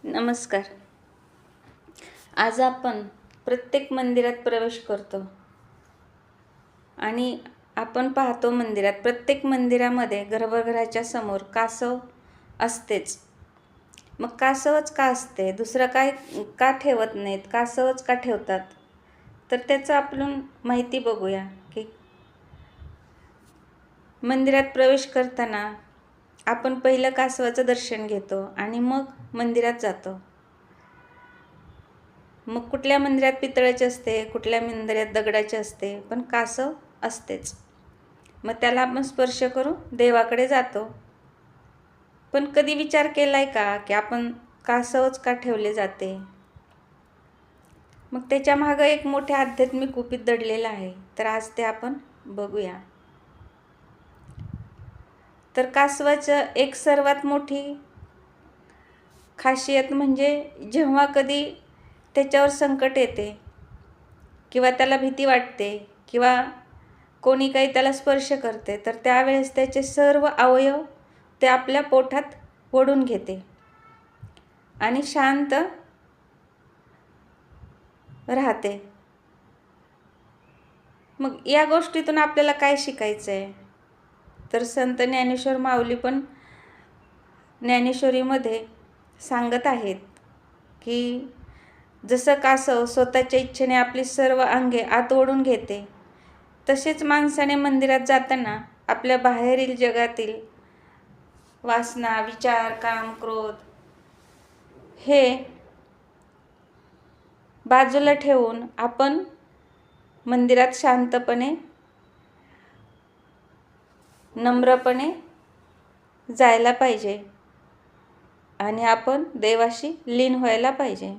नमस्कार. आज आपण प्रत्येक मंदिरात प्रवेश करतो आणि आपण पाहतो मंदिरात प्रत्येक मंदिरामध्ये गर्भगृहाच्या समोर कासव असतेच. मग कासवच का असते? दुसरं काय का ठेवत नाहीत? कासवच का ठेवतात? तर त्याचं आपण माहिती बघूया की मंदिरात प्रवेश करताना आपण पहिलं कासवाचं दर्शन घेतो आणि मग मंदिरात जातो. मग कुठल्या मंदिरात पितळाचे असते, कुठल्या मंदिरात दगडाचे असते, पण कासव असतेच. मग त्याला आपण स्पर्श करून देवाकडे जातो. पण कधी विचार केलाय का की आपण कासवच का ठेवले जाते? मग त्याच्या मागे एक मोठे आध्यात्मिक गुपित दडलेलं आहे. तर आज ते आपण बघूया. तर कासवाचं एक सर्वात मोठी खासियत म्हणजे जेव्हा कधी त्याच्यावर संकट येते किंवा त्याला भीती वाटते किंवा कोणी काही त्याला स्पर्श करते, तर त्यावेळेस त्याचे सर्व अवयव ते आपल्या पोटात ओढून घेते आणि शांत राहते. मग या गोष्टीतून आपल्याला काय शिकायचं आहे? तर संत ज्ञानेश्वर माऊली पण ज्ञानेश्वरीमध्ये सांगत आहेत की जसं कासव स्वतःच्या इच्छेने आपली सर्व अंगे आत ओढून घेते, तसेच माणसाने मंदिरात जाताना आपल्या बाहेरील जगातील वासना, विचार, काम, क्रोध हे बाजूला ठेवून आपण मंदिरात शांतपणे, नम्रपणे जायला पाहिजे आणि आपण देवाशी लीन व्हायला पाहिजे.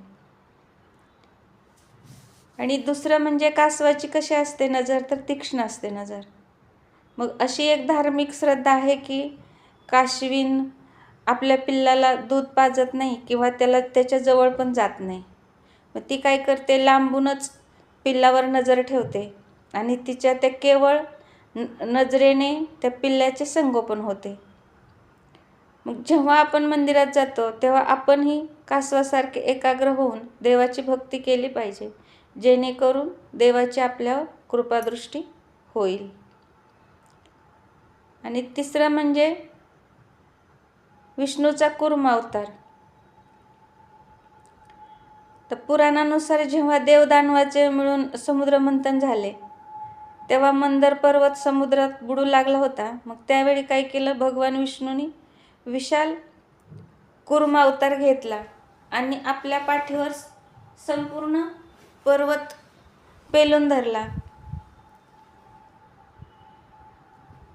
आणि दुसरं म्हणजे कासवाची कशी असते नजर? तर तीक्ष्ण असते नजर. मग अशी एक धार्मिक श्रद्धा आहे की काशवीन आपल्या पिल्लाला दूध पाजत नाही किंवा त्याला त्याच्या जवळ पण जात नाही. मग ती काय करते? लांबूनच पिल्लावर नजर ठेवते आणि तिच्या त्या केवळ नजरेने त्या पिल्ल्याचे संगोपन होते. मग जेव्हा आपण मंदिरात जातो तेव्हा आपणही कासवासारखे एकाग्र होऊन देवाची भक्ती केली पाहिजे, जेणेकरून देवाची आपल्यावर कृपादृष्टी होईल. आणि तिसरं म्हणजे विष्णूचा कूर्म अवतार. तर पुराणानुसार जेव्हा देवदानवाचे मिळून समुद्रमंथन झाले तेव्हा मंदर पर्वत समुद्रात बुडू लागला होता. मग त्यावेळी काय केलं? भगवान विष्णूंनी विशाल कूर्म अवतार घेतला आणि आपल्या पाठीवर संपूर्ण पर्वत पेलून धरला.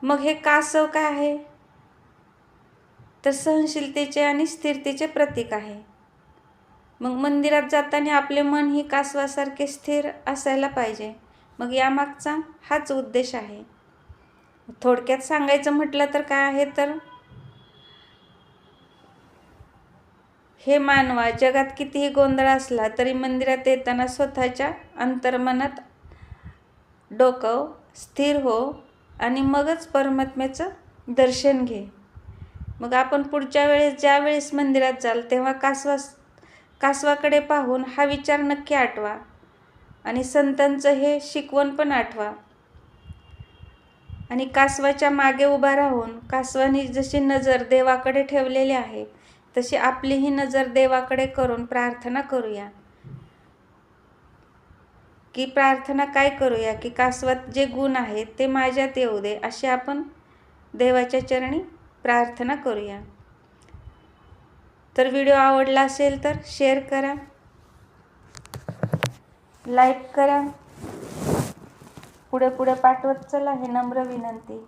मग हे कासव काय आहे? तर सहनशीलतेचे आणि स्थिरतेचे प्रतीक आहे. मग मंदिरात जाताना आपले मन ही कासवासारखे स्थिर असायला पाहिजे. मग यामागचा हाच उद्देश आहे. थोडक्यात सांगायचं म्हटलं तर काय आहे? तर हे मानवा, जगात कितीही गोंधळ असला तरी मंदिरात येताना स्वतःच्या अंतर्मनात डोकव, स्थिर हो आणि मगच परमात्म्याचं दर्शन घे. मग आपण पुढच्या वेळेस ज्यावेळेस मंदिरात जाल तेव्हा कासवाकडे पाहून हा विचार नक्की आठवा आणि संतांचं हे शिकवण पण आठवा. आणि कासवाच्या मागे उभा राहून कासवाने जशी नजर देवाकडे ठेवलेली आहे तशी आपलीही नजर देवाकडे करून प्रार्थना करूया. की प्रार्थना काय करूया? की कासवात जे गुण आहेत ते माझ्यात येऊ दे, अशी आपण देवाच्या चरणी प्रार्थना करूया. तर व्हिडिओ आवडला असेल तर शेअर करा, लाईक करा, पुढे पुढे पाठवत चला, हे नम्र विनंती.